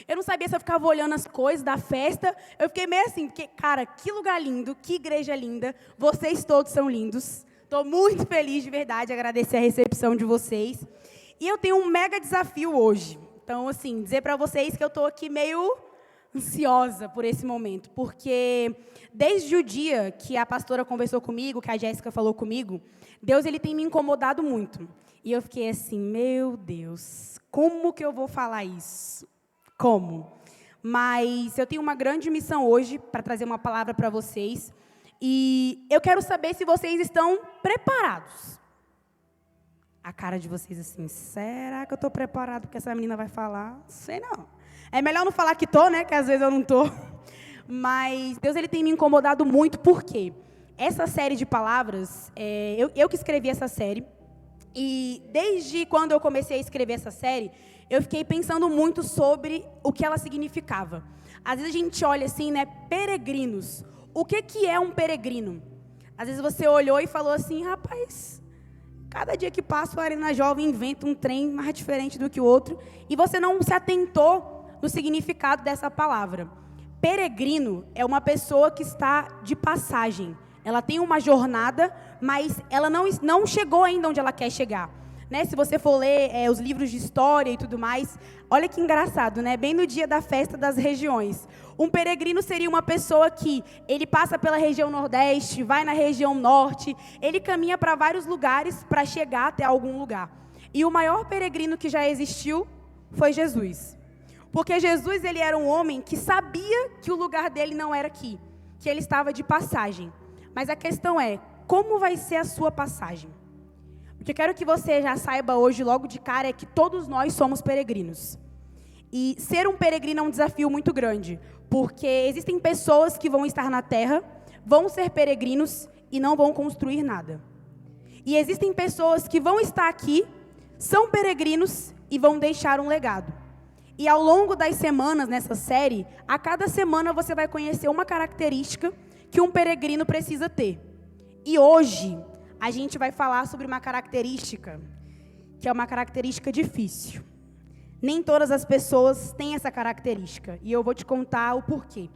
Eu não sabia se eu ficava olhando as coisas da festa. Eu fiquei meio assim, porque, cara, que lugar lindo, que igreja linda. Vocês todos são lindos. Estou muito feliz, de verdade, agradecer a recepção de vocês. E eu tenho um mega desafio hoje. Então, assim, dizer para vocês que eu estou aqui meio ansiosa por esse momento. Porque desde o dia que a pastora conversou comigo, que a Jéssica falou comigo, Deus ele tem me incomodado muito. E eu fiquei assim, meu Deus, como que eu vou falar isso? Como? Mas eu tenho uma grande missão hoje para trazer uma palavra para vocês. E eu quero saber se vocês estão preparados. A cara de vocês assim, será que eu estou preparado porque essa menina vai falar? Sei não. É melhor não falar que estou, né? Que às vezes eu não estou. Mas Deus ele tem me incomodado muito, por quê? Essa série de palavras, eu que escrevi essa série. E desde quando eu comecei a escrever essa série, eu fiquei pensando muito sobre o que ela significava. Às vezes a gente olha assim, né? Peregrinos. O que é um peregrino? Às vezes você olhou e falou assim, rapaz, cada dia que passa o Arena Jovem inventa um trem mais diferente do que o outro. E você não se atentou no significado dessa palavra. Peregrino é uma pessoa que está de passagem. Ela tem uma jornada, mas ela não chegou ainda onde ela quer chegar. Né? Se você for ler os livros de história e tudo mais, olha que engraçado, né? Bem no dia da festa das regiões. Um peregrino seria uma pessoa que ele passa pela região nordeste, vai na região norte, ele caminha para vários lugares para chegar até algum lugar. E o maior peregrino que já existiu foi Jesus. Porque Jesus ele era um homem que sabia que o lugar dele não era aqui, que ele estava de passagem. Mas a questão é, como vai ser a sua passagem? O que eu quero que você já saiba hoje, logo de cara, é que todos nós somos peregrinos. E ser um peregrino é um desafio muito grande, porque existem pessoas que vão estar na terra, vão ser peregrinos e não vão construir nada. E existem pessoas que vão estar aqui, são peregrinos e vão deixar um legado. E ao longo das semanas nessa série, a cada semana você vai conhecer uma característica que um peregrino precisa ter. E hoje a gente vai falar sobre uma característica que é uma característica difícil. Nem todas as pessoas têm essa característica. E eu vou te contar o porquê.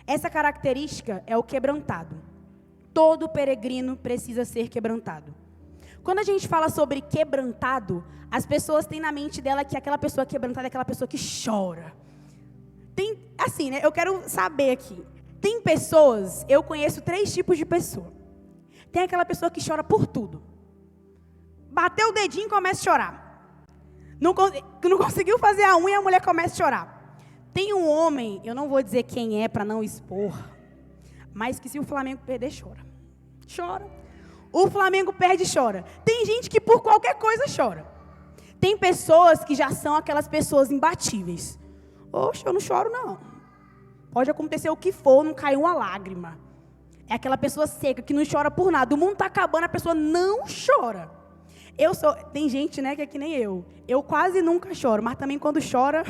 Essa característica é o quebrantado. Todo peregrino precisa ser quebrantado. Quando a gente fala sobre quebrantado, as pessoas têm na mente dela que aquela pessoa quebrantada é aquela pessoa que chora. Tem, assim, né? Eu quero saber aqui. Tem pessoas, eu conheço 3 tipos de pessoa. Tem aquela pessoa que chora por tudo. Bateu o dedinho e começa a chorar. Não conseguiu fazer a unha, a mulher começa a chorar. Tem um homem, eu não vou dizer quem é para não expor, mas que se o Flamengo perder, chora. Chora. O Flamengo perde e chora. Tem gente que por qualquer coisa chora. Tem pessoas que já são aquelas pessoas imbatíveis. Oxe, eu não choro não. Pode acontecer o que for, não cai uma lágrima. É aquela pessoa seca que não chora por nada. O mundo está acabando, a pessoa não chora. Tem gente, né, que é que nem eu. Eu quase nunca choro, mas também quando chora,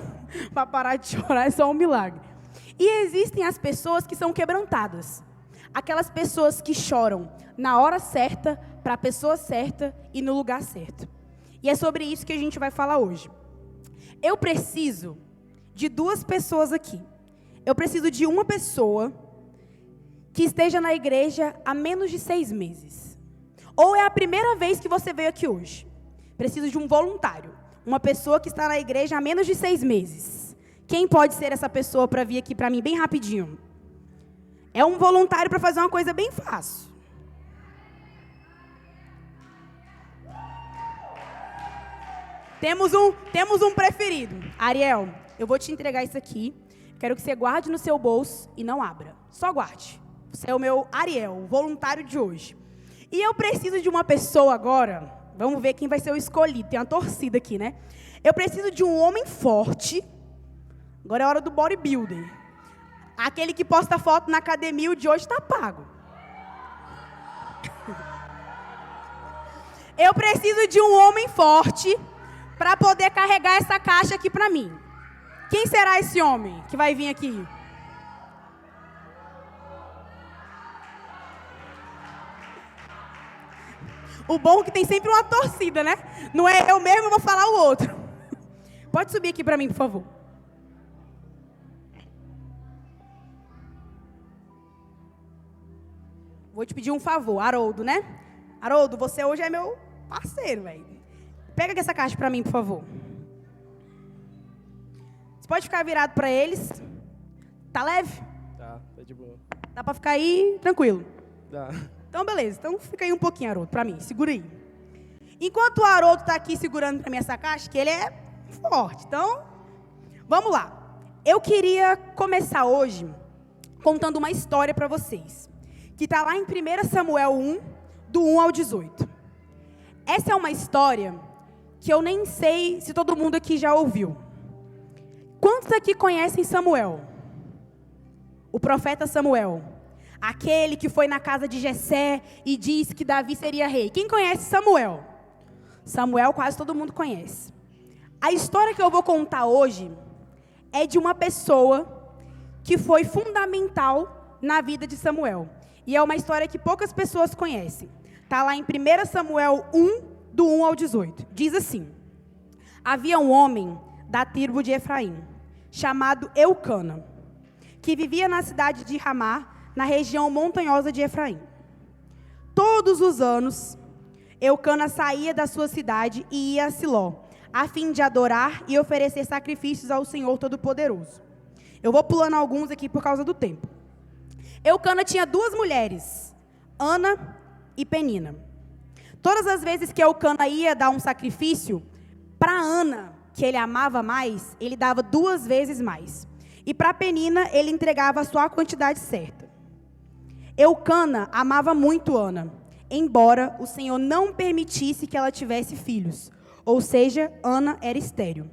para parar de chorar é só um milagre. E existem as pessoas que são quebrantadas. Aquelas pessoas que choram na hora certa, para a pessoa certa e no lugar certo. E é sobre isso que a gente vai falar hoje. Eu preciso de 2 pessoas aqui. Eu preciso de uma pessoa que esteja na igreja há menos de 6 meses. Ou é a primeira vez que você veio aqui hoje. Preciso de um voluntário. Uma pessoa que está na igreja há menos de 6 meses. Quem pode ser essa pessoa para vir aqui para mim bem rapidinho? É um voluntário para fazer uma coisa bem fácil. Temos um preferido. Ariel, eu vou te entregar isso aqui. Quero que você guarde no seu bolso e não abra. Só guarde. Você é o meu Ariel, o voluntário de hoje. E eu preciso de uma pessoa agora. Vamos ver quem vai ser o escolhido. Tem uma torcida aqui, né? Eu preciso de um homem forte. Agora é hora do bodybuilder. Aquele que posta foto na academia, o de hoje está pago. Eu preciso de um homem forte para poder carregar essa caixa aqui para mim. Quem será esse homem que vai vir aqui? O bom é que tem sempre uma torcida, né? Não é eu mesmo, eu vou falar o outro. Pode subir aqui para mim, por favor. vou te pedir um favor, Haroldo, né? Haroldo, você hoje é meu parceiro, velho. Pega aqui essa caixa para mim, por favor. Você pode ficar virado para eles. Tá leve? Tá de boa. Dá para ficar aí tranquilo? Dá. Então, beleza. Então, fica aí um pouquinho, Haroldo, para mim. Segura aí. Enquanto o Haroldo está aqui segurando para mim essa caixa, que ele é forte. Então, vamos lá. Eu queria começar hoje contando uma história para vocês, que está lá em 1 Samuel 1, do 1 ao 18. Essa é uma história que eu nem sei se todo mundo aqui já ouviu. Quantos aqui conhecem Samuel? O profeta Samuel. Aquele que foi na casa de Jessé e disse que Davi seria rei. Quem conhece Samuel? Samuel quase todo mundo conhece. A história que eu vou contar hoje é de uma pessoa que foi fundamental na vida de Samuel. E é uma história que poucas pessoas conhecem. Está lá em 1 Samuel 1, do 1 ao 18. Diz assim: havia um homem da tribo de Efraim, chamado Eucana, que vivia na cidade de Ramá, na região montanhosa de Efraim. Todos os anos, Eucana saía da sua cidade e ia a Siló, a fim de adorar e oferecer sacrifícios ao Senhor Todo-Poderoso. Eu vou pulando alguns aqui por causa do tempo. Eucana tinha duas mulheres, Ana e Penina. Todas as vezes que Eucana ia dar um sacrifício, para Ana, que ele amava mais, ele dava 2 vezes mais. E para Penina, ele entregava só a quantidade certa. Eucana amava muito Ana, embora o Senhor não permitisse que ela tivesse filhos. Ou seja, Ana era estéril.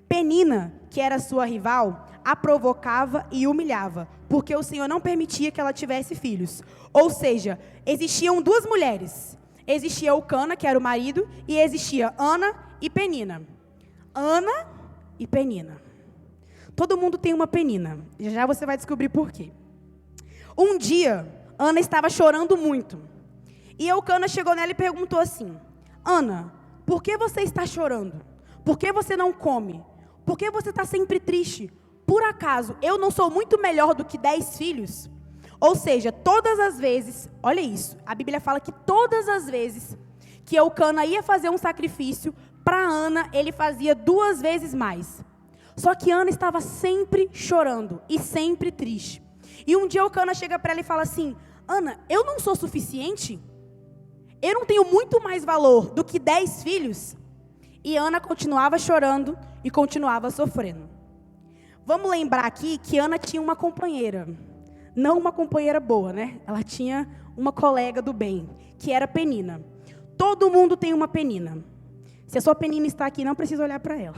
Penina, que era sua rival, a provocava e humilhava, porque o Senhor não permitia que ela tivesse filhos. Ou seja, existiam 2 mulheres. Existia Eucana, que era o marido, e existia Ana e Penina. Ana e Penina. Todo mundo tem uma Penina. Já você vai descobrir por quê. Um dia, Ana estava chorando muito. E Eucana chegou nela e perguntou assim: Ana, por que você está chorando? Por que você não come? Por que você está sempre triste? Por acaso, eu não sou muito melhor do que 10 filhos? Ou seja, todas as vezes, olha isso, a Bíblia fala que todas as vezes que Eucana ia fazer um sacrifício, para Ana ele fazia 2 vezes mais. Só que Ana estava sempre chorando e sempre triste. E um dia Eucana chega para ela e fala assim: Ana, eu não sou suficiente? Eu não tenho muito mais valor do que 10 filhos? E Ana continuava chorando e continuava sofrendo. Vamos lembrar aqui que Ana tinha uma companheira. Não uma companheira boa, né? Ela tinha uma colega do bem, que era Penina. Todo mundo tem uma Penina. Se a sua Penina está aqui, não precisa olhar para ela.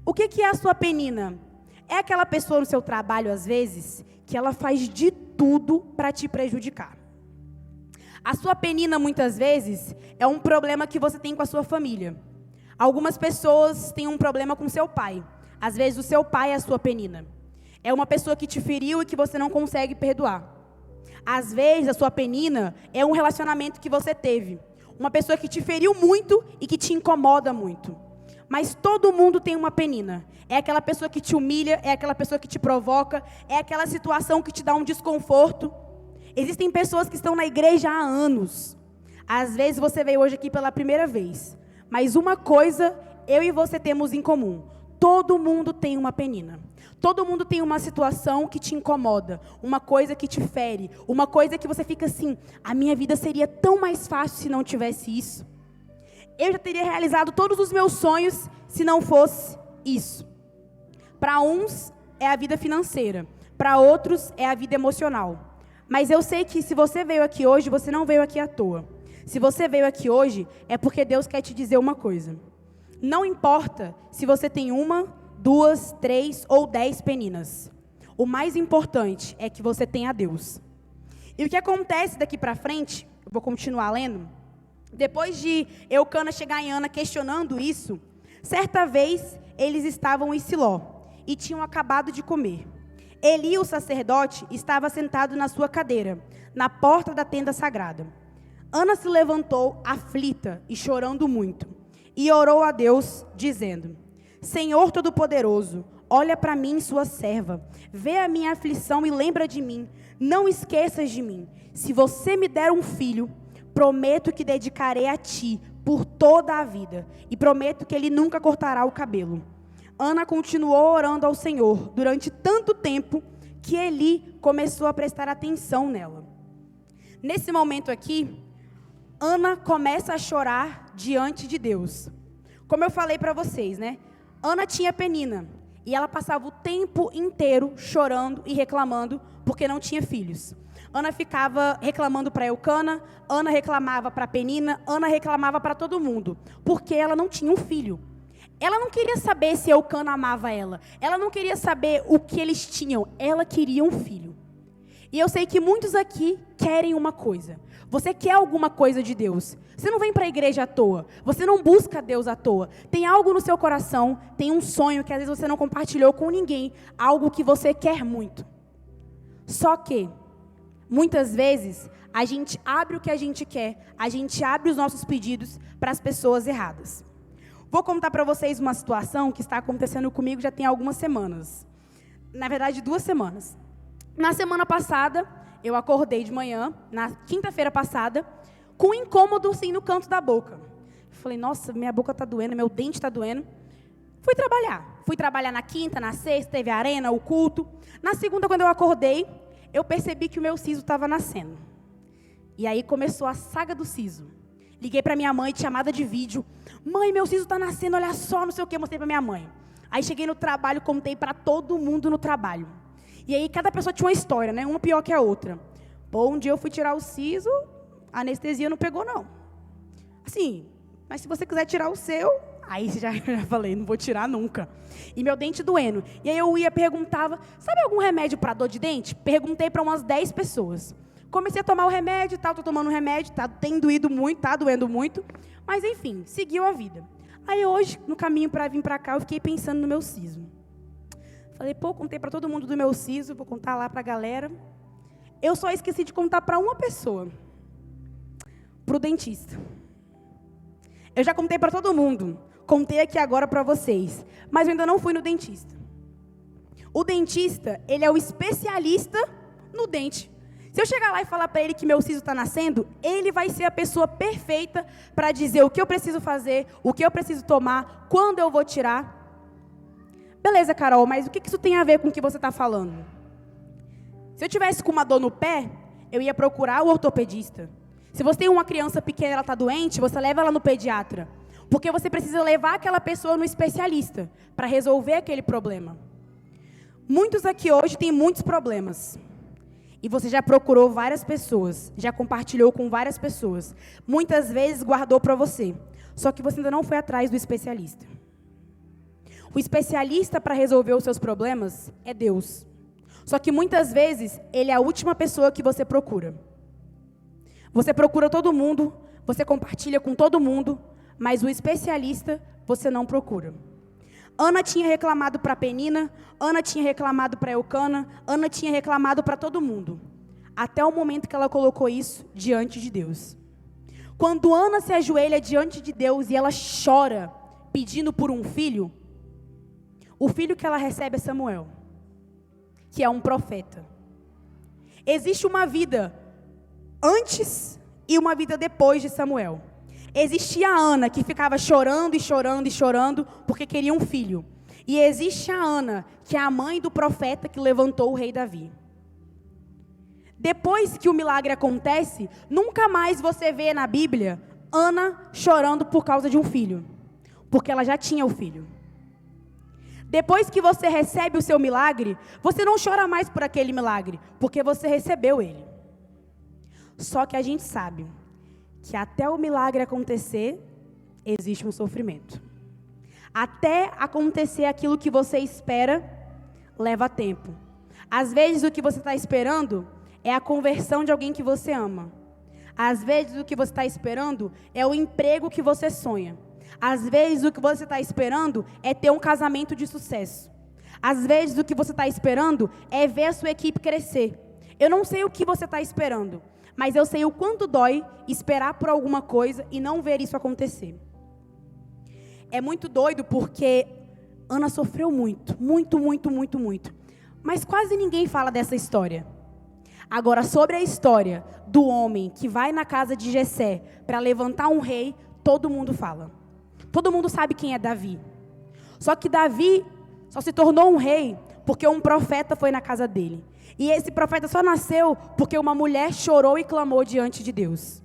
O que é a sua Penina? É aquela pessoa no seu trabalho, às vezes, que ela faz de tudo para te prejudicar. A sua Penina, muitas vezes, é um problema que você tem com a sua família. Algumas pessoas têm um problema com seu pai. Às vezes, o seu pai é a sua Penina. É uma pessoa que te feriu e que você não consegue perdoar. Às vezes, a sua Penina é um relacionamento que você teve. Uma pessoa que te feriu muito e que te incomoda muito. Mas todo mundo tem uma Penina. É aquela pessoa que te humilha, é aquela pessoa que te provoca, é aquela situação que te dá um desconforto. Existem pessoas que estão na igreja há anos. Às vezes você veio hoje aqui pela primeira vez. Mas uma coisa eu e você temos em comum. Todo mundo tem uma Penina. Todo mundo tem uma situação que te incomoda, uma coisa que te fere, uma coisa que você fica assim: a minha vida seria tão mais fácil se não tivesse isso. Eu já teria realizado todos os meus sonhos se não fosse isso. Para uns é a vida financeira, para outros é a vida emocional. Mas eu sei que se você veio aqui hoje, você não veio aqui à toa. Se você veio aqui hoje, é porque Deus quer te dizer uma coisa. Não importa se você tem 1, 2, 3 ou 10 peninas. O mais importante é que você tenha Deus. E o que acontece daqui para frente, eu vou continuar lendo. Depois de Eucana chegar em Ana questionando isso, certa vez eles estavam em Siló e tinham acabado de comer. Eli, o sacerdote, estava sentado na sua cadeira, na porta da tenda sagrada. Ana se levantou, aflita e chorando muito, e orou a Deus, dizendo: Senhor Todo-Poderoso, olha para mim, sua serva, vê a minha aflição e lembra de mim. Não esqueças de mim. Se você me der um filho, prometo que dedicarei a ti por toda a vida. E prometo que ele nunca cortará o cabelo. Ana continuou orando ao Senhor durante tanto tempo que Eli começou a prestar atenção nela. Nesse momento aqui, Ana começa a chorar diante de Deus. Como eu falei para vocês, né? Ana tinha Penina e ela passava o tempo inteiro chorando e reclamando porque não tinha filhos. Ana ficava reclamando para Eucana, Ana reclamava para Penina, Ana reclamava para todo mundo, porque ela não tinha um filho. Ela não queria saber se Eucana amava ela, ela não queria saber o que eles tinham, ela queria um filho. E eu sei que muitos aqui querem uma coisa. Você quer alguma coisa de Deus. Você não vem para a igreja à toa. Você não busca Deus à toa. Tem algo no seu coração, tem um sonho que às vezes você não compartilhou com ninguém, algo que você quer muito. Só que, muitas vezes, a gente abre o que a gente quer, a gente abre os nossos pedidos para as pessoas erradas. Vou contar para vocês uma situação que está acontecendo comigo já tem algumas semanas. Na verdade, 2 semanas. Na semana passada, eu acordei de manhã, na quinta-feira passada, com um incômodo assim no canto da boca. Falei, nossa, minha boca está doendo, meu dente está doendo. Fui trabalhar na quinta, na sexta, teve a arena, o culto. Na segunda, quando eu acordei, eu percebi que o meu siso estava nascendo. E aí começou a saga do siso. Liguei para minha mãe, chamada de vídeo. Mãe, meu siso está nascendo, olha só, não sei o que, mostrei para minha mãe. Aí cheguei no trabalho, contei para todo mundo no trabalho. E aí cada pessoa tinha uma história, né? Uma pior que a outra. Pô, um dia eu fui tirar o siso, a anestesia não pegou, não. Assim, mas se você quiser tirar o seu, aí já falei, não vou tirar nunca. E meu dente doendo. E aí eu perguntava, sabe algum remédio para dor de dente? Perguntei para umas 10 pessoas. Comecei a tomar o remédio e tal, estou tomando o remédio, tem doído muito, está doendo muito. Mas enfim, seguiu a vida. Aí hoje, no caminho para vir para cá, eu fiquei pensando no meu siso. Falei, pô, contei para todo mundo do meu siso, vou contar lá para a galera. Eu só esqueci de contar para uma pessoa. Para o dentista. Eu já contei para todo mundo. Contei aqui agora para vocês. Mas eu ainda não fui no dentista. O dentista, ele é o especialista no dente. Se eu chegar lá e falar para ele que meu siso está nascendo, ele vai ser a pessoa perfeita para dizer o que eu preciso fazer, o que eu preciso tomar, quando eu vou tirar. Beleza, Carol, mas o que isso tem a ver com o que você está falando? Se eu tivesse com uma dor no pé, eu ia procurar o ortopedista. Se você tem uma criança pequena e ela está doente, você leva ela no pediatra. Porque você precisa levar aquela pessoa no especialista para resolver aquele problema. Muitos aqui hoje têm muitos problemas. E você já procurou várias pessoas, já compartilhou com várias pessoas. Muitas vezes guardou para você. Só que você ainda não foi atrás do especialista. O especialista para resolver os seus problemas é Deus. Só que muitas vezes, ele é a última pessoa que você procura. Você procura todo mundo, você compartilha com todo mundo, mas o especialista você não procura. Ana tinha reclamado para Penina, Ana tinha reclamado para Eucana, Ana tinha reclamado para todo mundo. Até o momento que ela colocou isso diante de Deus. Quando Ana se ajoelha diante de Deus e ela chora, pedindo por um filho, o filho que ela recebe é Samuel, que é um profeta. Existe uma vida antes e uma vida depois de Samuel. Existia a Ana, que ficava chorando e chorando e chorando, porque queria um filho. E existe a Ana, que é a mãe do profeta que levantou o rei Davi. Depois que o milagre acontece, nunca mais você vê na Bíblia Ana chorando por causa de um filho, porque ela já tinha o filho. Depois que você recebe o seu milagre, você não chora mais por aquele milagre, porque você recebeu ele. Só que a gente sabe que até o milagre acontecer, existe um sofrimento. Até acontecer aquilo que você espera, leva tempo. Às vezes o que você está esperando é a conversão de alguém que você ama. Às vezes o que você está esperando é o emprego que você sonha. Às vezes o que você está esperando é ter um casamento de sucesso. Às vezes o que você está esperando é ver a sua equipe crescer. Eu não sei o que você está esperando, mas eu sei o quanto dói esperar por alguma coisa e não ver isso acontecer. É muito doido porque Ana sofreu muito. Mas quase ninguém fala dessa história. Agora, sobre a história do homem que vai na casa de Jessé para levantar um rei, todo mundo fala. Todo mundo sabe quem é Davi. Só que Davi só se tornou um rei porque um profeta foi na casa dele. E esse profeta só nasceu porque uma mulher chorou e clamou diante de Deus.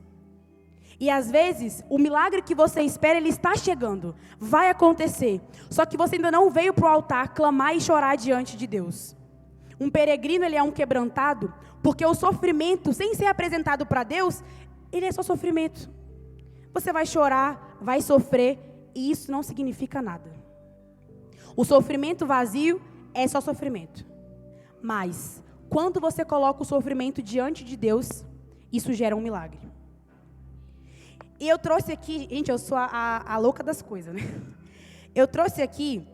E às vezes, o milagre que você espera, ele está chegando. Vai acontecer. Só que você ainda não veio para o altar clamar e chorar diante de Deus. Um peregrino, ele é um quebrantado, porque o sofrimento, sem ser apresentado para Deus, ele é só sofrimento. Você vai chorar, vai sofrer, e isso não significa nada. O sofrimento vazio é só sofrimento. Mas, quando você coloca o sofrimento diante de Deus, isso gera um milagre. E eu trouxe aqui, gente, eu sou a louca das coisas, né? Eu trouxe aqui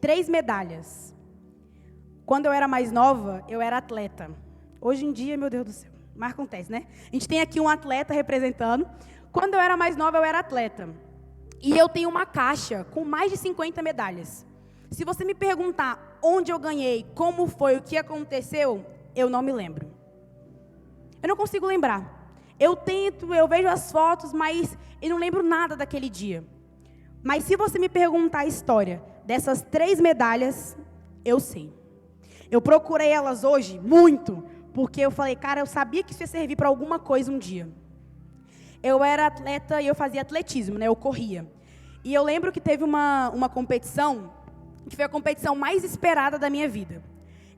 3 medalhas. Quando eu era mais nova, eu era atleta. Hoje em dia, meu Deus do céu, mas acontece, né? A gente tem aqui um atleta representando. Quando eu era mais nova, eu era atleta. E eu tenho uma caixa com mais de 50 medalhas. Se você me perguntar onde eu ganhei, como foi, o que aconteceu, eu não me lembro. Eu não consigo lembrar. Eu tento, eu vejo as fotos, mas eu não lembro nada daquele dia. Mas se você me perguntar a história dessas 3 medalhas, eu sei. Eu procurei elas hoje muito, porque eu falei, cara, eu sabia que isso ia servir para alguma coisa um dia. Eu era atleta e eu fazia atletismo, né? Eu corria. E eu lembro que teve uma competição, que foi a competição mais esperada da minha vida.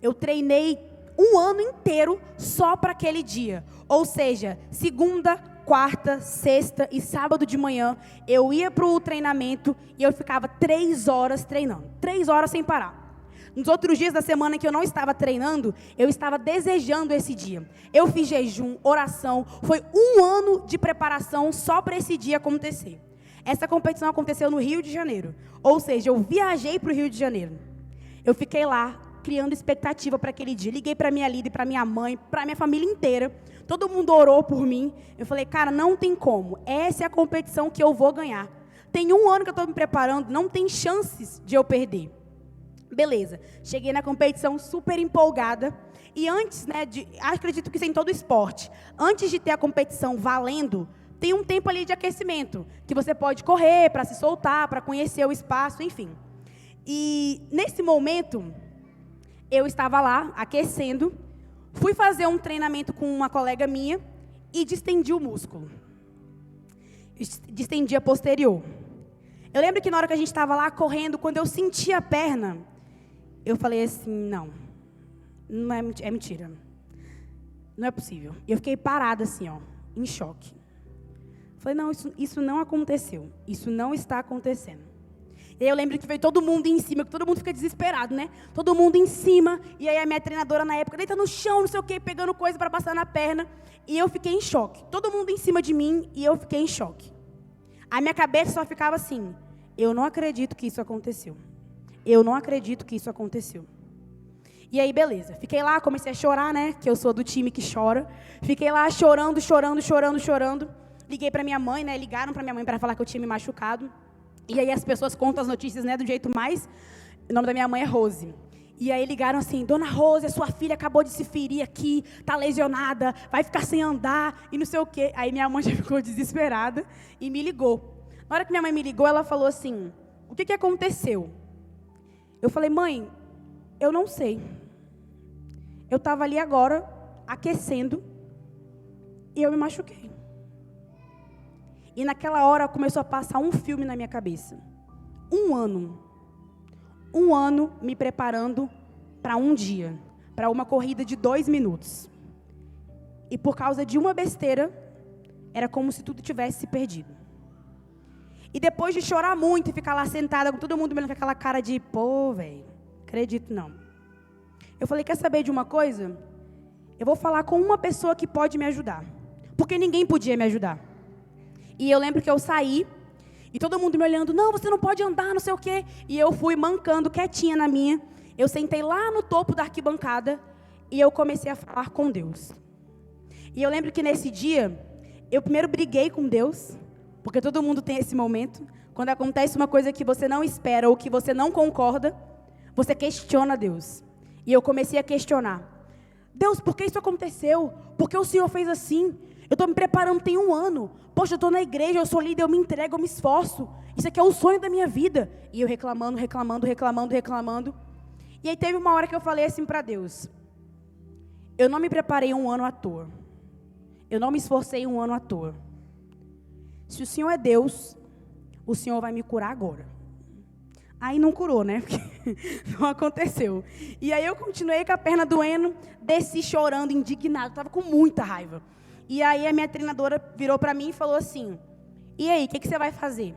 Eu treinei um ano inteiro só para aquele dia. Ou seja, segunda, quarta, sexta e sábado de manhã, eu ia para o treinamento e eu ficava 3 horas treinando. 3 horas sem parar. Nos outros dias da semana que eu não estava treinando, eu estava desejando esse dia. Eu fiz jejum, oração, foi um ano de preparação só para esse dia acontecer. Essa competição aconteceu no Rio de Janeiro. Ou seja, eu viajei para o Rio de Janeiro. Eu fiquei lá, criando expectativa para aquele dia. Liguei para minha líder, para minha mãe, para minha família inteira. Todo mundo orou por mim. Eu falei, cara, não tem como. Essa é a competição que eu vou ganhar. Tem um ano que eu estou me preparando, não tem chances de eu perder. Beleza. Cheguei na competição super empolgada. E antes, né, acredito que isso é em todo esporte. Antes de ter a competição valendo, tem um tempo ali de aquecimento, que você pode correr para se soltar, para conhecer o espaço, enfim. E nesse momento, eu estava lá, aquecendo, fui fazer um treinamento com uma colega minha e distendi o músculo. Distendi a posterior. Eu lembro que na hora que a gente estava lá correndo, quando eu senti a perna, eu falei assim, não é mentira. Não é possível. E eu fiquei parada assim, ó, em choque. Falei, não, isso não aconteceu. Isso não está acontecendo. E aí eu lembro que veio todo mundo em cima, que todo mundo fica desesperado, né? Todo mundo em cima, e aí a minha treinadora na época, deita no chão, não sei o quê, pegando coisa para passar na perna. E eu fiquei em choque. Todo mundo em cima de mim, e eu fiquei em choque. A minha cabeça só ficava assim, eu não acredito que isso aconteceu. Eu não acredito que isso aconteceu. E aí, beleza. Fiquei lá, comecei a chorar, né? Que eu sou do time que chora. Fiquei lá chorando. Liguei para minha mãe, né? Ligaram para minha mãe para falar que eu tinha me machucado. E aí as pessoas contam as notícias, né? Do jeito mais... O nome da minha mãe é Rose. E aí ligaram assim, Dona Rose, a sua filha acabou de se ferir aqui, tá lesionada, vai ficar sem andar e não sei o quê. Aí minha mãe já ficou desesperada e me ligou. Na hora que minha mãe me ligou, ela falou assim, o que aconteceu? Eu falei, mãe, eu não sei. Eu estava ali agora, aquecendo, e eu me machuquei. E naquela hora começou a passar um filme na minha cabeça. 1 ano. 1 ano me preparando para um dia, para uma corrida de 2 minutos. E por causa de uma besteira, era como se tudo tivesse se perdido. E depois de chorar muito e ficar lá sentada com todo mundo olhando com aquela cara de, pô, velho, acredito não. Eu falei, quer saber de uma coisa? Eu vou falar com uma pessoa que pode me ajudar. Porque ninguém podia me ajudar. E eu lembro que eu saí, e todo mundo me olhando, não, você não pode andar, não sei o quê. E eu fui mancando, quietinha na minha. Eu sentei lá no topo da arquibancada, e eu comecei a falar com Deus. E eu lembro que nesse dia, eu primeiro briguei com Deus, porque todo mundo tem esse momento. Quando acontece uma coisa que você não espera, ou que você não concorda, você questiona Deus. E eu comecei a questionar. Deus, por que isso aconteceu? Por que o Senhor fez assim? Eu estou me preparando tem 1 ano. Poxa, eu estou na igreja, eu sou líder, eu me entrego, eu me esforço. Isso aqui é o sonho da minha vida. E eu reclamando. E aí teve uma hora que eu falei assim para Deus: eu não me preparei 1 ano à toa. Eu não me esforcei 1 ano à toa. Se o Senhor é Deus, o Senhor vai me curar agora. Aí não curou, né? Porque não aconteceu. E aí eu continuei com a perna doendo, desci chorando, indignado, estava com muita raiva. E aí a minha treinadora virou para mim e falou assim: e aí, o que você vai fazer?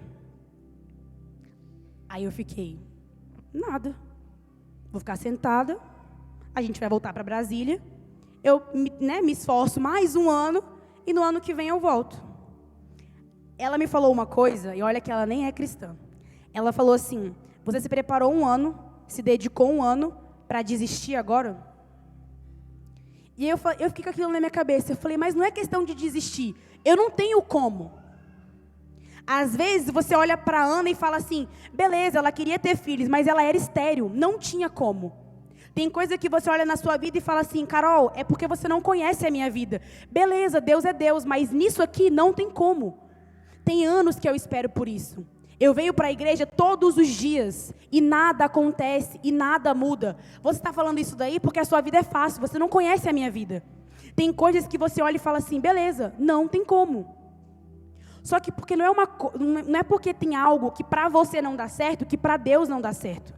Aí eu fiquei: nada. Vou ficar sentada, a gente vai voltar para Brasília, eu me esforço mais 1 ano, e no ano que vem eu volto. Ela me falou uma coisa, e olha que ela nem é cristã. Ela falou assim: você se preparou 1 ano, se dedicou 1 ano para desistir agora? E eu fiquei com aquilo na minha cabeça. Eu falei, mas não é questão de desistir. Eu não tenho como. Às vezes você olha para a Ana e fala assim: beleza, ela queria ter filhos, mas ela era estéril, não tinha como. Tem coisa que você olha na sua vida e fala assim: Carol, é porque você não conhece a minha vida. Beleza, Deus é Deus, mas nisso aqui não tem como. Tem anos que eu espero por isso. Eu venho para a igreja todos os dias e nada acontece e nada muda. Você está falando isso daí porque a sua vida é fácil, você não conhece a minha vida. Tem coisas que você olha e fala assim: beleza, não tem como. Só que porque não é porque tem algo que para você não dá certo, que para Deus não dá certo.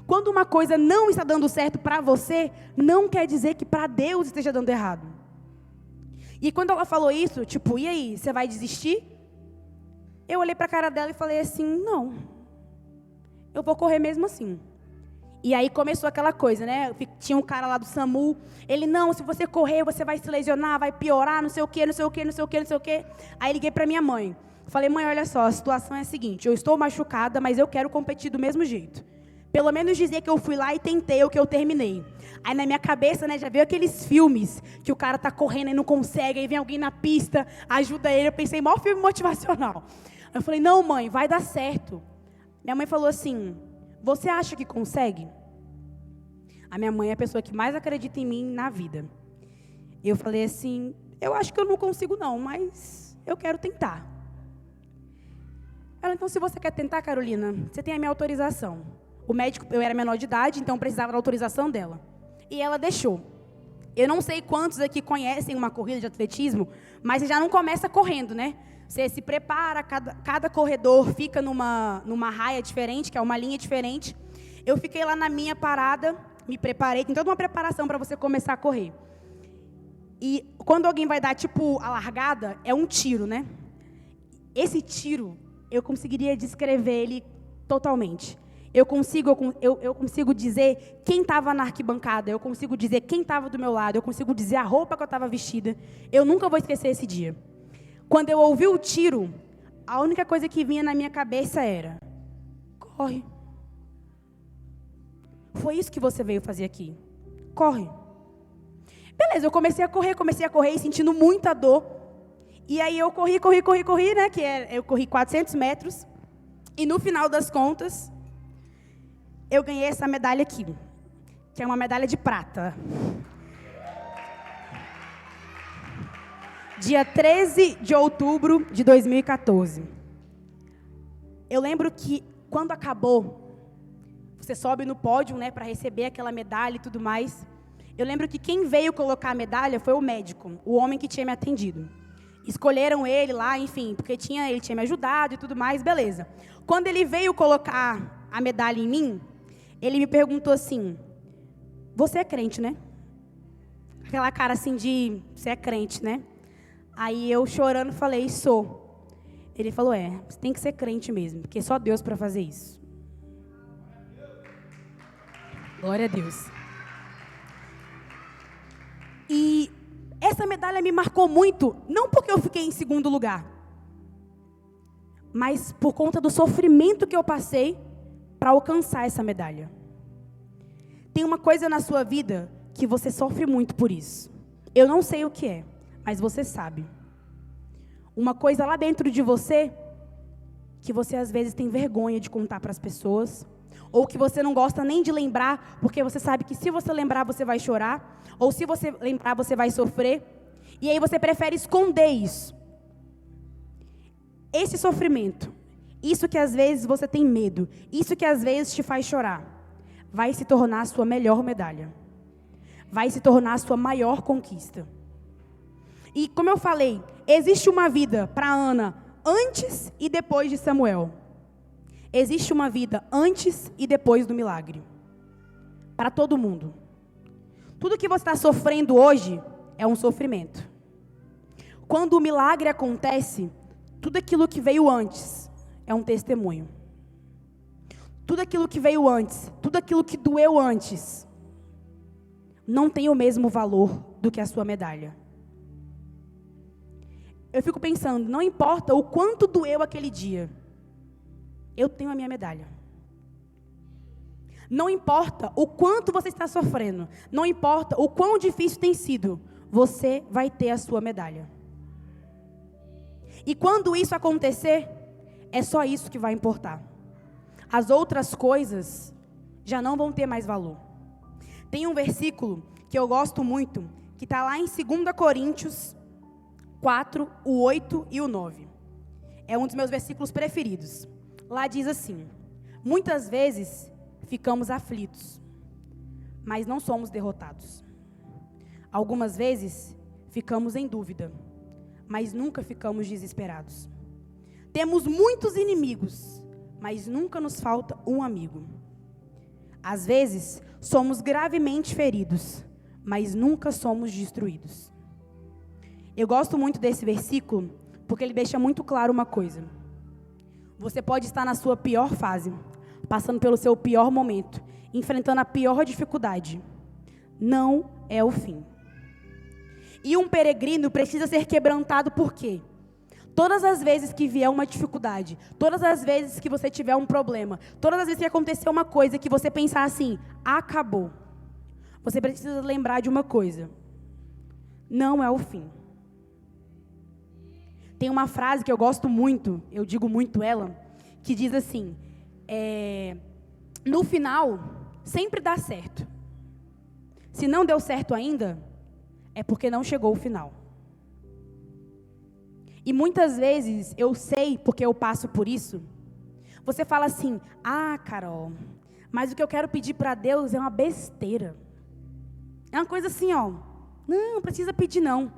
Quando uma coisa não está dando certo para você, não quer dizer que para Deus esteja dando errado. E quando ela falou isso, tipo, e aí, você vai desistir? Eu olhei para a cara dela e falei assim: não, eu vou correr mesmo assim. E aí começou aquela coisa, né? Tinha um cara lá do SAMU, ele: não, se você correr, você vai se lesionar, vai piorar, não sei o quê. Aí liguei para minha mãe. Falei: mãe, olha só, a situação é a seguinte: eu estou machucada, mas eu quero competir do mesmo jeito. Pelo menos dizer que eu fui lá e tentei o que eu terminei. Aí na minha cabeça, né, já veio aqueles filmes que o cara tá correndo e não consegue, aí vem alguém na pista, ajuda ele. Eu pensei, maior filme motivacional. Eu falei: não, mãe, vai dar certo. Minha mãe falou assim: você acha que consegue? A minha mãe é a pessoa que mais acredita em mim na vida. Eu falei assim: eu acho que eu não consigo não, mas eu quero tentar. Ela: então se você quer tentar, Carolina, você tem a minha autorização. O médico, eu era menor de idade, então precisava da autorização dela. E ela deixou. Eu não sei quantos aqui conhecem uma corrida de atletismo, mas você já não começa correndo, né? Você se prepara, cada corredor fica numa raia diferente, que é uma linha diferente. Eu fiquei lá na minha parada, me preparei, tem toda uma preparação para você começar a correr. E quando alguém vai dar, tipo, a largada, é um tiro, né? Esse tiro, eu conseguiria descrever ele totalmente. Eu consigo dizer quem estava na arquibancada, eu consigo dizer quem estava do meu lado, eu consigo dizer a roupa que eu estava vestida. Eu nunca vou esquecer esse dia. Quando eu ouvi o tiro, a única coisa que vinha na minha cabeça era: corre. Foi isso que você veio fazer aqui. Corre. Beleza, eu comecei a correr e sentindo muita dor. E aí eu corri, né? Eu corri 400 metros. E no final das contas, eu ganhei essa medalha aqui, que é uma medalha de prata. Dia 13 de outubro de 2014. Eu lembro que, quando acabou, você sobe no pódio, né, para receber aquela medalha e tudo mais. Eu lembro que quem veio colocar a medalha foi o médico, o homem que tinha me atendido. Escolheram ele lá, enfim, porque ele tinha me ajudado e tudo mais, beleza. Quando ele veio colocar a medalha em mim, ele me perguntou assim: você é crente, né? Aquela cara assim de: você é crente, né? Aí eu, chorando, falei: sou. Ele falou: você tem que ser crente mesmo, porque só Deus para fazer isso. Glória a Deus. E essa medalha me marcou muito, não porque eu fiquei em segundo lugar, mas por conta do sofrimento que eu passei para alcançar essa medalha. Tem uma coisa na sua vida que você sofre muito por isso. Eu não sei o que é, mas você sabe. Uma coisa lá dentro de você que você às vezes tem vergonha de contar para as pessoas. ou que você não gosta nem de lembrar, porque você sabe que se você lembrar você vai chorar, ou se você lembrar você vai sofrer, e aí você prefere esconder isso. Esse sofrimento, isso que às vezes você tem medo, isso que às vezes te faz chorar, vai se tornar a sua melhor medalha. Vai se tornar a sua maior conquista. E como eu falei, existe uma vida para Ana antes e depois de Samuel. Existe uma vida antes e depois do milagre. Para todo mundo. Tudo que você está sofrendo hoje é um sofrimento. Quando o milagre acontece, tudo aquilo que veio antes é um testemunho. Tudo aquilo que veio antes, tudo aquilo que doeu antes, não tem o mesmo valor do que a sua medalha. Eu fico pensando, não importa o quanto doeu aquele dia, eu tenho a minha medalha. Não importa o quanto você está sofrendo, não importa o quão difícil tem sido, você vai ter a sua medalha. E quando isso acontecer, é só isso que vai importar. As outras coisas já não vão ter mais valor. Tem um versículo que eu gosto muito, que está lá em 2 Coríntios 4, o 8 e o 9. É um dos meus versículos preferidos. Lá diz assim: muitas vezes ficamos aflitos, mas não somos derrotados. Algumas vezes ficamos em dúvida, mas nunca ficamos desesperados. Temos muitos inimigos, mas nunca nos falta um amigo. Às vezes somos gravemente feridos, mas nunca somos destruídos. Eu gosto muito desse versículo, porque ele deixa muito claro uma coisa. Você pode estar na sua pior fase, passando pelo seu pior momento, enfrentando a pior dificuldade. Não é o fim. E um peregrino precisa ser quebrantado por quê? Todas as vezes que vier uma dificuldade, todas as vezes que você tiver um problema, todas as vezes que acontecer uma coisa que você pensar assim, acabou. Você precisa lembrar de uma coisa. Não é o fim. Tem uma frase que eu gosto muito, eu digo muito ela, que diz assim, no final, sempre dá certo. Se não deu certo ainda, é porque não chegou o final. E muitas vezes, eu sei, porque eu passo por isso, você fala assim, Carol, mas o que eu quero pedir para Deus é uma besteira. É uma coisa assim, não precisa pedir não.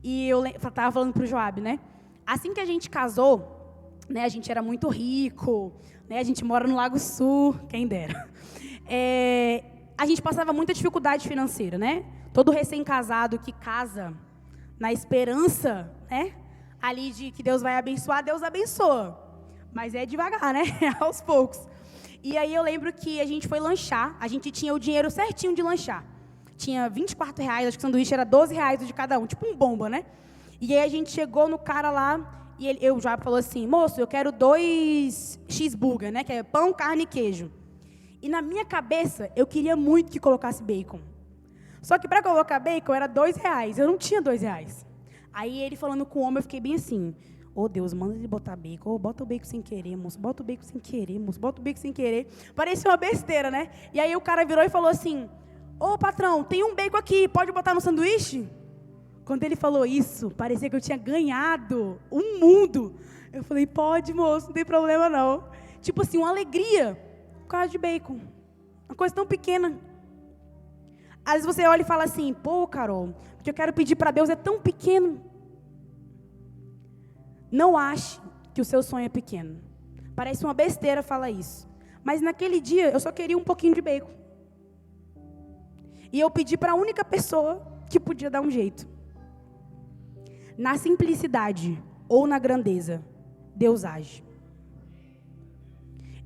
E eu estava falando para o Joab, né? Assim que a gente casou, né, a gente era muito rico, né, a gente mora no Lago Sul, quem dera. A gente passava muita dificuldade financeira, né? Todo recém-casado que casa na esperança, né, ali de que Deus vai abençoar, Deus abençoa. Mas é devagar, né? Aos poucos. E aí eu lembro que a gente foi lanchar, a gente tinha o dinheiro certinho de lanchar. Tinha R$24, acho que o sanduíche era R$12 de cada um, tipo um bomba, né? E aí a gente chegou no cara lá, e eu já falou assim, moço, eu quero 2 cheeseburger, né? Que é pão, carne e queijo. E na minha cabeça, eu queria muito que colocasse bacon. Só que para colocar bacon era R$2, eu não tinha R$2. Aí ele falando com o homem, eu fiquei bem assim, Deus, manda ele botar bacon, bota o bacon sem querer, moço, bota o bacon sem querer, moço, bota o bacon sem querer. Parecia uma besteira, né? E aí o cara virou e falou assim, patrão, tem um bacon aqui, pode botar no sanduíche? Quando ele falou isso, parecia que eu tinha ganhado um mundo. Eu falei, pode, moço, não tem problema não. Tipo assim, uma alegria por causa de bacon. Uma coisa tão pequena. Às vezes você olha e fala assim, Carol, o que eu quero pedir para Deus é tão pequeno. Não ache que o seu sonho é pequeno. Parece uma besteira falar isso. Mas naquele dia, eu só queria um pouquinho de bacon. E eu pedi para a única pessoa que podia dar um jeito. Na simplicidade ou na grandeza, Deus age.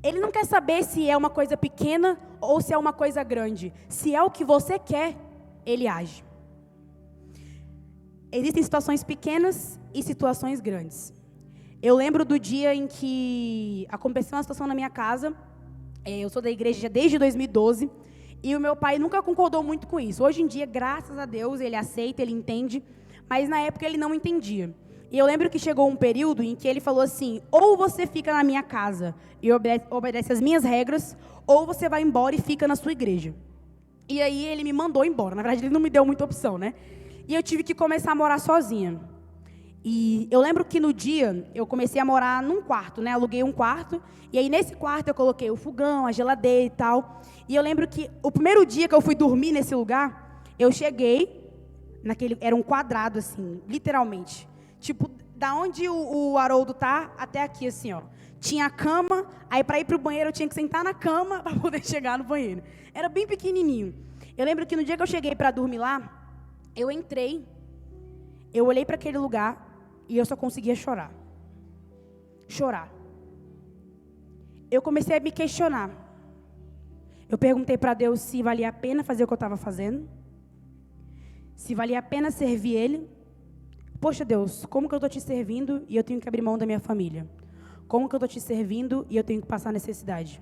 Ele não quer saber se é uma coisa pequena ou se é uma coisa grande. Se é o que você quer, Ele age. Existem situações pequenas e situações grandes. Eu lembro do dia em que aconteceu uma situação na minha casa. Eu sou da igreja desde 2012. E o meu pai nunca concordou muito com isso. Hoje em dia, graças a Deus, ele aceita, ele entende. Mas na época ele não entendia. E eu lembro que chegou um período em que ele falou assim: ou você fica na minha casa e obedece as minhas regras, ou você vai embora e fica na sua igreja. E aí ele me mandou embora. Na verdade, ele não me deu muita opção, né? E eu tive que começar a morar sozinha. E eu lembro que no dia eu comecei a morar num quarto, né? Aluguei um quarto. E aí nesse quarto eu coloquei o fogão, a geladeira e tal. E eu lembro que o primeiro dia que eu fui dormir nesse lugar, eu cheguei era um quadrado assim, literalmente. Tipo, da onde o Haroldo tá até aqui, assim, ó. Tinha a cama, aí para ir para o banheiro eu tinha que sentar na cama para poder chegar no banheiro. Era bem pequenininho. Eu lembro que no dia que eu cheguei para dormir lá, eu entrei, eu olhei para aquele lugar e eu só conseguia chorar. Chorar. Eu comecei a me questionar. Eu perguntei para Deus se valia a pena fazer o que eu estava fazendo, se valia a pena servir Ele. Poxa, Deus, como que eu estou te servindo e eu tenho que abrir mão da minha família? Como que eu estou te servindo e eu tenho que passar necessidade?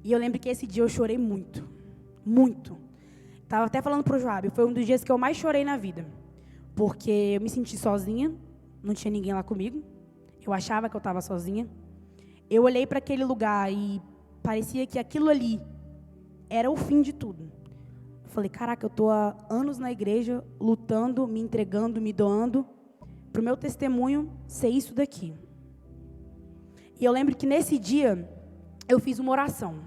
E eu lembro que esse dia eu chorei muito. Muito. Estava até falando para o Joab, foi um dos dias que eu mais chorei na vida. Porque eu me senti sozinha, não tinha ninguém lá comigo. Eu achava que eu estava sozinha. Eu olhei para aquele lugar e parecia que aquilo ali era o fim de tudo. Eu falei, caraca, eu estou há anos na igreja, lutando, me entregando, me doando, para o meu testemunho ser isso daqui. E eu lembro que nesse dia, eu fiz uma oração.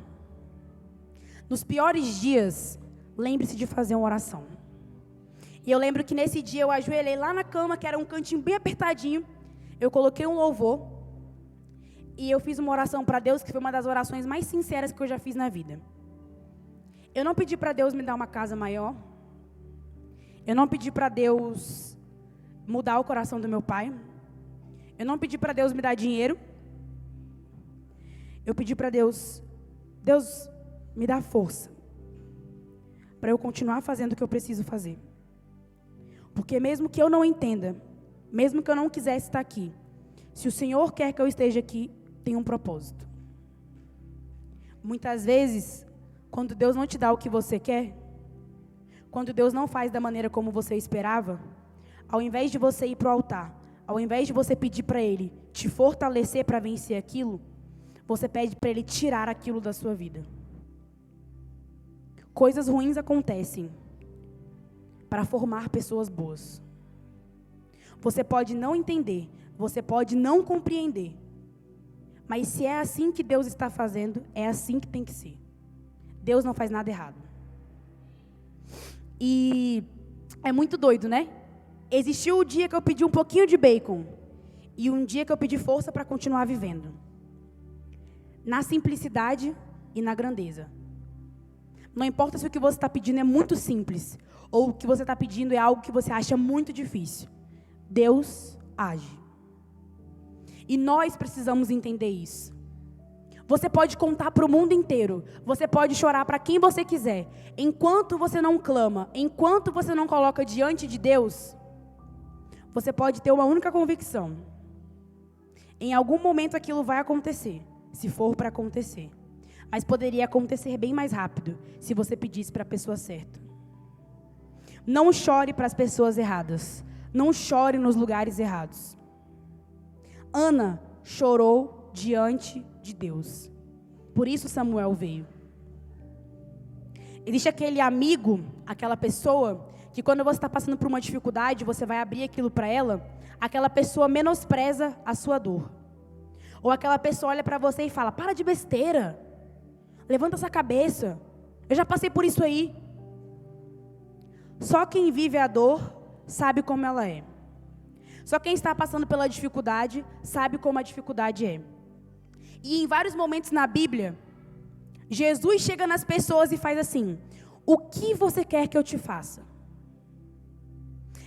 Nos piores dias, lembre-se de fazer uma oração. E eu lembro que nesse dia, eu ajoelhei lá na cama, que era um cantinho bem apertadinho, eu coloquei um louvor, e eu fiz uma oração para Deus, que foi uma das orações mais sinceras que eu já fiz na vida. Eu não pedi para Deus me dar uma casa maior. Eu não pedi para Deus mudar o coração do meu pai. Eu não pedi para Deus me dar dinheiro. Eu pedi para Deus, Deus, me dá força para eu continuar fazendo o que eu preciso fazer. Porque mesmo que eu não entenda, mesmo que eu não quisesse estar aqui, se o Senhor quer que eu esteja aqui, tem um propósito. Muitas vezes, quando Deus não te dá o que você quer, quando Deus não faz da maneira como você esperava, ao invés de você ir para o altar, ao invés de você pedir para Ele te fortalecer para vencer aquilo, você pede para Ele tirar aquilo da sua vida. Coisas ruins acontecem para formar pessoas boas. Você pode não entender, você pode não compreender, mas se é assim que Deus está fazendo, é assim que tem que ser. Deus não faz nada errado. E é muito doido, né? Existiu o dia que eu pedi um pouquinho de bacon e um dia que eu pedi força para continuar vivendo. Na simplicidade e na grandeza. Não importa se o que você está pedindo é muito simples ou o que você está pedindo é algo que você acha muito difícil. Deus age. E nós precisamos entender isso. Você pode contar para o mundo inteiro. Você pode chorar para quem você quiser. Enquanto você não clama, enquanto você não coloca diante de Deus, você pode ter uma única convicção. Em algum momento aquilo vai acontecer, se for para acontecer. Mas poderia acontecer bem mais rápido, se você pedisse para a pessoa certa. Não chore para as pessoas erradas. Não chore nos lugares errados. Ana chorou diante de Deus. Por isso Samuel veio. Existe aquele amigo, aquela pessoa, que quando você está passando por uma dificuldade, você vai abrir aquilo para ela, aquela pessoa menospreza a sua dor. Ou aquela pessoa olha para você e fala, para de besteira, levanta essa cabeça, eu já passei por isso aí. Só quem vive a dor sabe como ela é. Só quem está passando pela dificuldade sabe como a dificuldade é. E em vários momentos na Bíblia, Jesus chega nas pessoas e faz assim, o que você quer que eu te faça?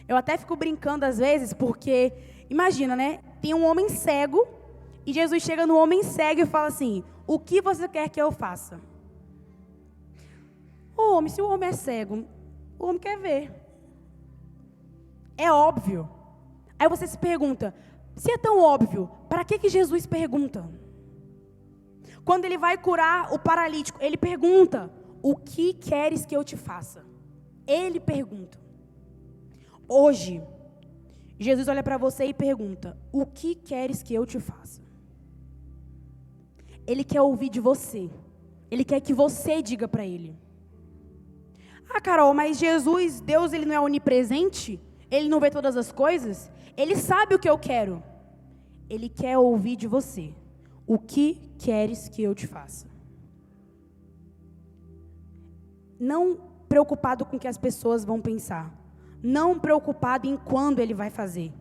Eu até fico brincando às vezes, porque, imagina, né? Tem um homem cego, e Jesus chega no homem cego e fala assim, o que você quer que eu faça? O homem, se o homem é cego, o homem quer ver. É óbvio. Aí você se pergunta, se é tão óbvio, para que Jesus pergunta? Quando ele vai curar o paralítico, ele pergunta, o que queres que eu te faça? Ele pergunta. Hoje, Jesus olha para você e pergunta: o que queres que eu te faça? Ele quer ouvir de você. Ele quer que você diga para ele. Ah, Carol, mas Jesus, Deus, ele não é onipresente? Ele não vê todas as coisas? Ele sabe o que eu quero. Ele quer ouvir de você. O que queres que eu te faça? Não preocupado com o que as pessoas vão pensar. Não preocupado em quando ele vai fazer.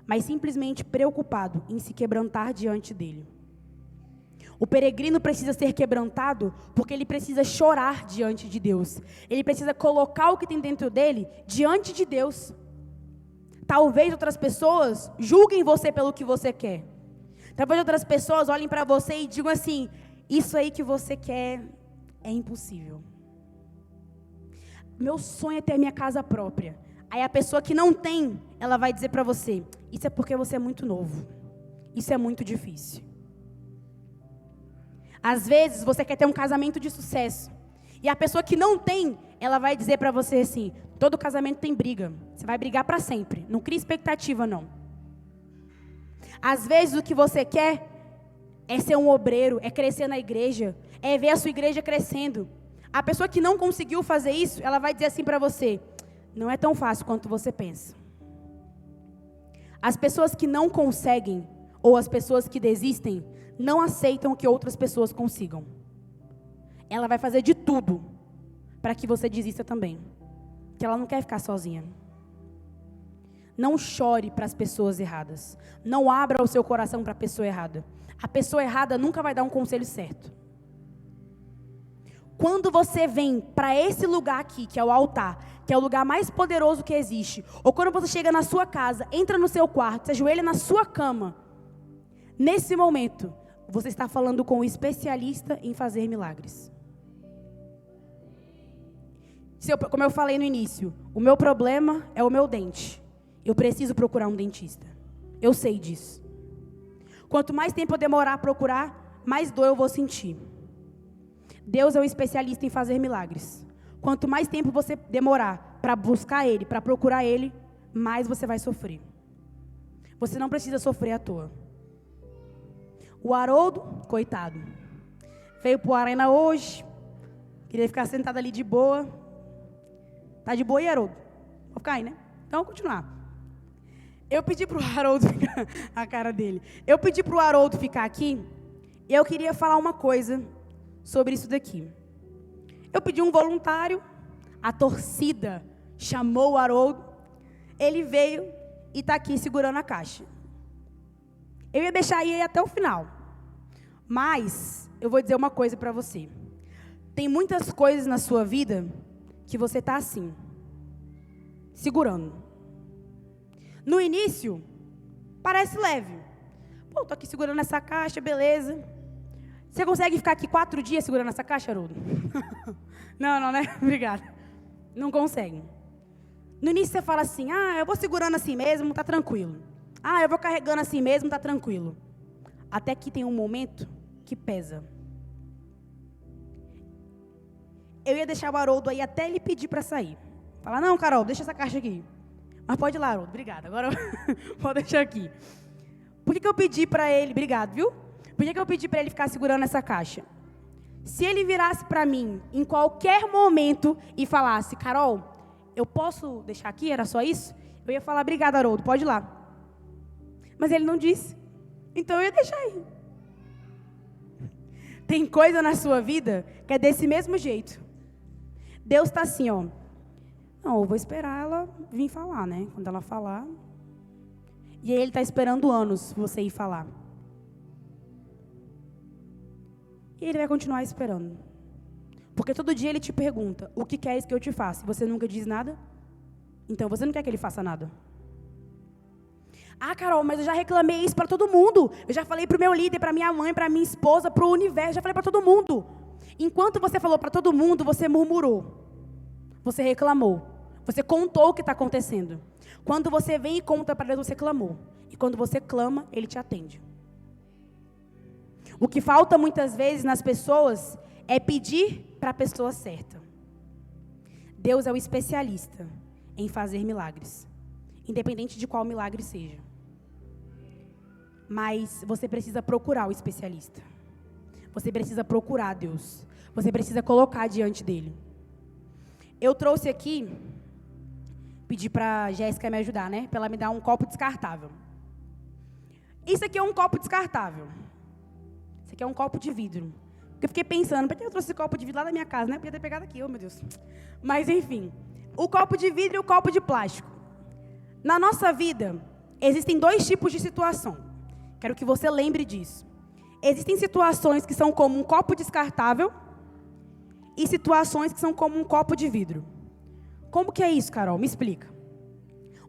Mas simplesmente preocupado em se quebrantar diante dele. O peregrino precisa ser quebrantado porque ele precisa chorar diante de Deus. Ele precisa colocar o que tem dentro dele diante de Deus. Talvez outras pessoas julguem você pelo que você quer. Talvez outras pessoas olhem para você e digam assim: isso aí que você quer é impossível. Meu sonho é ter minha casa própria. Aí a pessoa que não tem, ela vai dizer para você: isso é porque você é muito novo. Isso é muito difícil. Às vezes você quer ter um casamento de sucesso. E a pessoa que não tem, ela vai dizer para você assim: todo casamento tem briga. Você vai brigar para sempre. Não cria expectativa, não. Às vezes o que você quer é ser um obreiro, é crescer na igreja, é ver a sua igreja crescendo. A pessoa que não conseguiu fazer isso, ela vai dizer assim para você: não é tão fácil quanto você pensa. As pessoas que não conseguem, ou as pessoas que desistem, não aceitam que outras pessoas consigam. Ela vai fazer de tudo para que você desista também. Que ela não quer ficar sozinha. Não chore para as pessoas erradas. Não abra o seu coração para a pessoa errada. A pessoa errada nunca vai dar um conselho certo. Quando você vem para esse lugar aqui, que é o altar, que é o lugar mais poderoso que existe, ou quando você chega na sua casa, entra no seu quarto, se ajoelha na sua cama, nesse momento, você está falando com o especialista em fazer milagres. Como eu falei no início, o meu problema é o meu dente. Eu preciso procurar um dentista. Eu sei disso. Quanto mais tempo eu demorar a procurar, mais dor eu vou sentir. Deus é o especialista em fazer milagres. Quanto mais tempo você demorar para buscar Ele, para procurar Ele, mais você vai sofrer. Você não precisa sofrer à toa. O Haroldo, coitado, veio para o Arena hoje, queria ficar sentado ali de boa. Tá de boa aí, Haroldo? Vou ficar aí, né? Então, vamos continuar. Eu pedi para o Haroldo ficar, a cara dele. Eu pedi para o Haroldo ficar aqui, e eu queria falar uma coisa sobre isso daqui. Eu pedi um voluntário, a torcida chamou o Haroldo, ele veio e está aqui segurando a caixa. Eu ia deixar aí até o final, mas eu vou dizer uma coisa para você. Tem muitas coisas na sua vida que você está assim, segurando. No início, parece leve. Pô, estou aqui segurando essa caixa, beleza. Você consegue ficar aqui 4 dias segurando essa caixa, Haroldo? Não, né? Obrigada. Não consegue. No início você fala assim: eu vou segurando assim mesmo, tá tranquilo. Eu vou carregando assim mesmo, tá tranquilo. Até que tem um momento que pesa. Eu ia deixar o Haroldo aí até ele pedir para sair. Falar: não, Carol, deixa essa caixa aqui. Mas pode ir lá, Haroldo, obrigada. Agora pode deixar aqui. Por que eu pedi para ele? Obrigado, viu? Por que eu pedi para ele ficar segurando essa caixa? Se ele virasse para mim em qualquer momento e falasse: Carol, eu posso deixar aqui? Era só isso? Eu ia falar: obrigado, Haroldo, pode ir lá. Mas ele não disse. Então eu ia deixar aí. Tem coisa na sua vida que é desse mesmo jeito. Deus está assim, ó. Não, eu vou esperar ela vir falar, né? Quando ela falar. E aí ele está esperando anos você ir falar. E ele vai continuar esperando. Porque todo dia ele te pergunta: o que queres que eu te faça? E você nunca diz nada? Então você não quer que ele faça nada. Carol, mas eu já reclamei isso para todo mundo. Eu já falei para o meu líder, para minha mãe, para minha esposa, para o universo. Já falei para todo mundo. Enquanto você falou para todo mundo, você murmurou. Você reclamou. Você contou o que está acontecendo. Quando você vem e conta para Deus, você clamou. E quando você clama, Ele te atende. O que falta muitas vezes nas pessoas é pedir para a pessoa certa. Deus é o especialista em fazer milagres. independente de qual milagre seja. Mas você precisa procurar o especialista. Você precisa procurar Deus. Você precisa colocar diante dele. Eu trouxe aqui, pedi para a Jéssica me ajudar, né? Para ela me dar um copo descartável. Isso aqui é um copo descartável. Isso aqui é um copo de vidro. Eu fiquei pensando, por que eu trouxe esse copo de vidro lá da minha casa, né? Podia ter pegado aqui, oh meu Deus. Mas enfim, o copo de vidro e o copo de plástico. Na nossa vida, existem dois tipos de situação. Quero que você lembre disso. Existem situações que são como um copo descartável e situações que são como um copo de vidro. Como que é isso, Carol? Me explica.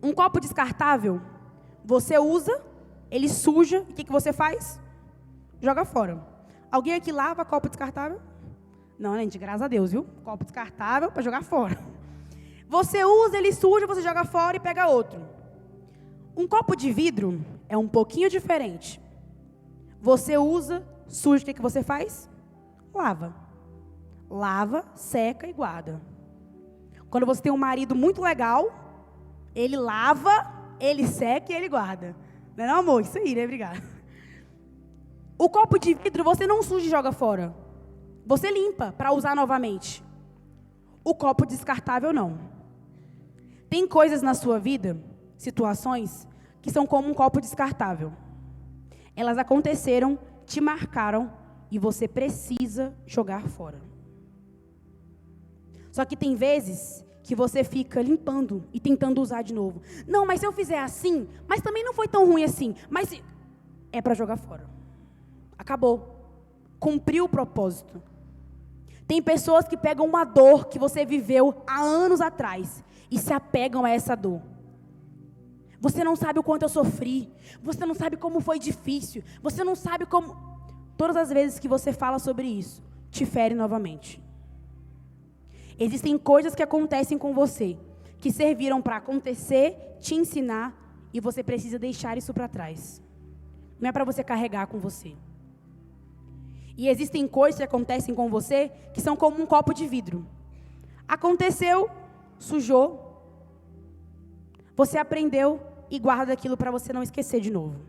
Um copo descartável, você usa, ele suja, e o que você faz? Joga fora. Alguém aqui lava copo descartável? Não, gente, graças a Deus, viu? Copo descartável para jogar fora. Você usa, ele suja, você joga fora e pega outro. Um copo de vidro é um pouquinho diferente. Você usa, suja, o que você faz? Lava. Lava, seca e guarda. Quando você tem um marido muito legal, ele lava, ele seca e ele guarda. Não é não, amor? Isso aí, né? Obrigada. O copo de vidro você não suja e joga fora. Você limpa para usar novamente. O copo descartável não. Tem coisas na sua vida, situações, que são como um copo descartável. Elas aconteceram, te marcaram e você precisa jogar fora. Só que tem vezes que você fica limpando e tentando usar de novo. Não, mas se eu fizer assim, mas também não foi tão ruim assim. Mas é para jogar fora. Acabou. Cumpriu o propósito. Tem pessoas que pegam uma dor que você viveu há anos atrás e se apegam a essa dor. Você não sabe o quanto eu sofri. Você não sabe como foi difícil. Você não sabe como... Todas as vezes que você fala sobre isso, te fere novamente. Existem coisas que acontecem com você, que serviram para acontecer, te ensinar, e você precisa deixar isso para trás. Não é para você carregar com você. E existem coisas que acontecem com você, que são como um copo de vidro. Aconteceu, sujou, você aprendeu e guarda aquilo para você não esquecer de novo.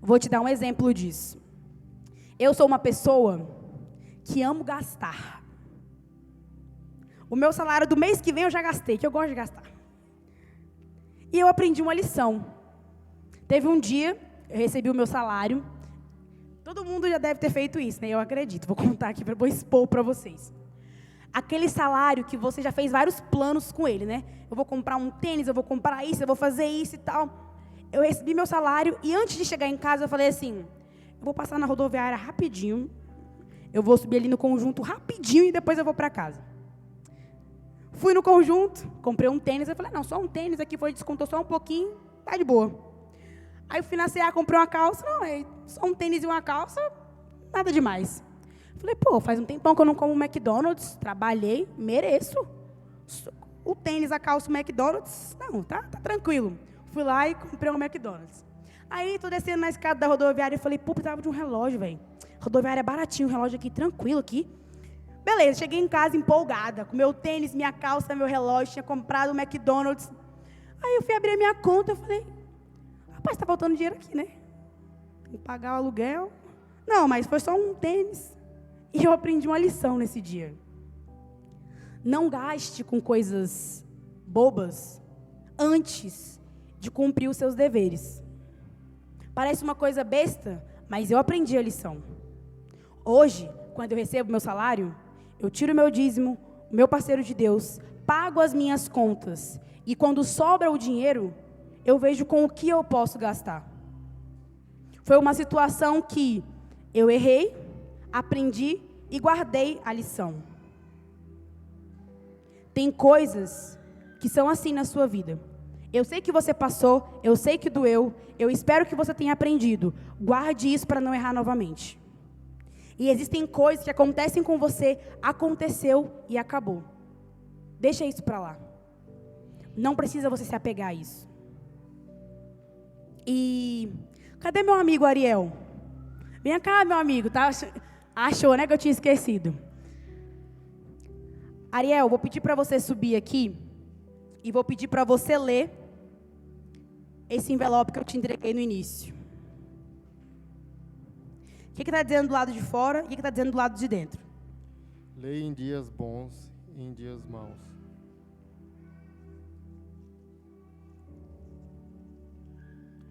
Vou te dar um exemplo disso. Eu sou uma pessoa que amo gastar. O meu salário do mês que vem eu já gastei, que eu gosto de gastar. E eu aprendi uma lição. Teve um dia, eu recebi o meu salário. Todo mundo já deve ter feito isso, né? Eu acredito. Vou contar aqui, vou expor para vocês. Aquele salário que você já fez vários planos com ele, né? Eu vou comprar um tênis, eu vou comprar isso, eu vou fazer isso e tal. Eu recebi meu salário e antes de chegar em casa eu falei assim, eu vou passar na rodoviária rapidinho, eu vou subir ali no conjunto rapidinho e depois eu vou para casa. Fui no conjunto, comprei um tênis, eu falei, não, só um tênis aqui, foi descontou só um pouquinho, tá de boa. Aí eu fui na C&A, comprei uma calça, não, só um tênis e uma calça, nada demais. Falei, pô, faz um tempão que eu não como McDonald's, trabalhei, mereço. O tênis, a calça, o McDonald's, não, tá tranquilo. Fui lá e comprei um McDonald's. Aí, tô descendo na escada da rodoviária e falei, pô, precisava de um relógio, velho. Rodoviária é baratinho, um relógio aqui, tranquilo aqui. Beleza, cheguei em casa empolgada, com meu tênis, minha calça, meu relógio, tinha comprado um McDonald's. Aí eu fui abrir a minha conta, eu falei, rapaz, tá faltando dinheiro aqui, né? Tem que pagar o aluguel. Não, mas foi só um tênis. E eu aprendi uma lição nesse dia. Não gaste com coisas bobas antes de cumprir os seus deveres. Parece uma coisa besta, mas eu aprendi a lição. Hoje, quando eu recebo meu salário, eu tiro meu dízimo, o meu parceiro de Deus, pago as minhas contas. E quando sobra o dinheiro, eu vejo com o que eu posso gastar. Foi uma situação que eu errei, aprendi e guardei a lição. Tem coisas que são assim na sua vida. Eu sei que você passou, eu sei que doeu, eu espero que você tenha aprendido. Guarde isso para não errar novamente. E existem coisas que acontecem com você, aconteceu e acabou. Deixa isso para lá. Não precisa você se apegar a isso. E cadê meu amigo Ariel? Vem cá, meu amigo, tá? Achou, né, que eu tinha esquecido. Ariel, vou pedir para você subir aqui e vou pedir para você ler esse envelope que eu te entreguei no início. O que está dizendo do lado de fora e o que está dizendo do lado de dentro? Leia em dias bons e em dias maus.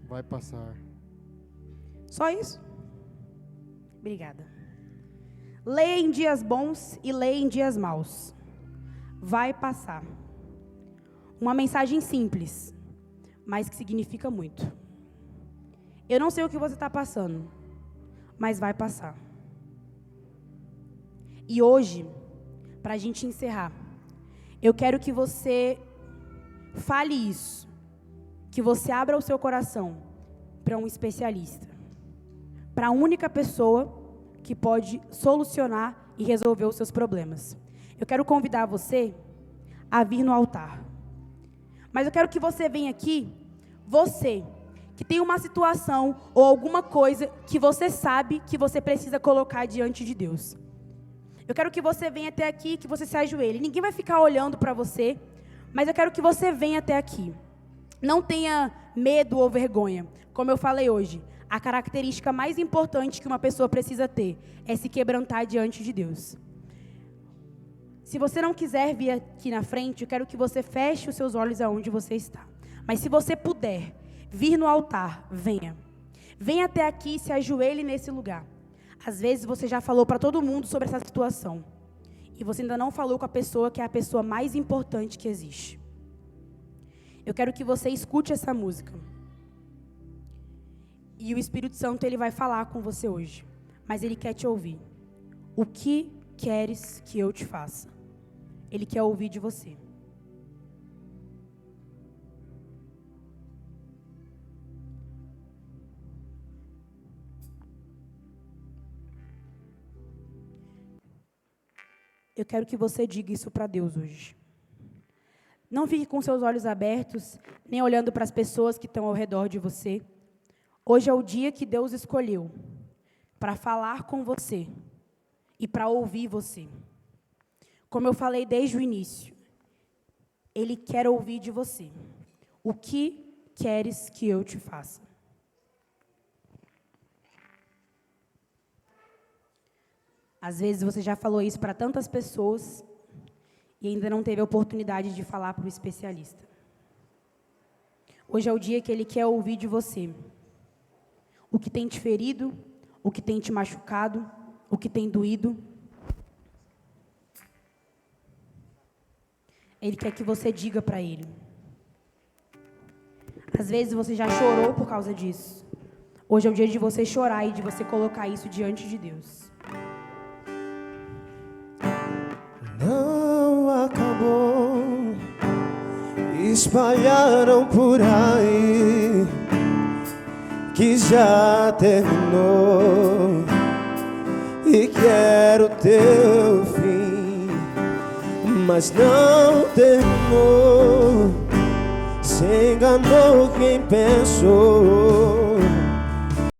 Vai passar. Só isso? Obrigada. Leia em dias bons e leia em dias maus. Vai passar. Uma mensagem simples, mas que significa muito. Eu não sei o que você está passando, mas vai passar. E hoje, para a gente encerrar, eu quero que você fale isso, que você abra o seu coração para um especialista, para a única pessoa que pode solucionar e resolver os seus problemas. Eu quero convidar você a vir no altar. Mas eu quero que você venha aqui, você que tem uma situação ou alguma coisa que você sabe que você precisa colocar diante de Deus. Eu quero que você venha até aqui, que você se ajoelhe. Ninguém vai ficar olhando para você, mas eu quero que você venha até aqui. Não tenha medo ou vergonha. Como eu falei hoje, a característica mais importante que uma pessoa precisa ter é se quebrantar diante de Deus. Se você não quiser vir aqui na frente, eu quero que você feche os seus olhos aonde você está. Mas se você puder vir no altar, venha. Venha até aqui e se ajoelhe nesse lugar. Às vezes você já falou para todo mundo sobre essa situação. E você ainda não falou com a pessoa que é a pessoa mais importante que existe. Eu quero que você escute essa música. E o Espírito Santo, ele vai falar com você hoje. Mas ele quer te ouvir. O que queres que eu te faça? Ele quer ouvir de você. Eu quero que você diga isso para Deus hoje. Não fique com seus olhos abertos, nem olhando para as pessoas que estão ao redor de você. Hoje é o dia que Deus escolheu para falar com você e para ouvir você. Como eu falei desde o início, Ele quer ouvir de você. O que queres que eu te faça? Às vezes você já falou isso para tantas pessoas e ainda não teve a oportunidade de falar para o especialista. Hoje é o dia que Ele quer ouvir de você. O que tem te ferido, o que tem te machucado, o que tem doído. Ele quer que você diga para Ele. Às vezes você já chorou por causa disso. Hoje é o dia de você chorar e de você colocar isso diante de Deus. Não acabou, espalharam por aí que já terminou e quero teu fim, mas não terminou. Se enganou quem pensou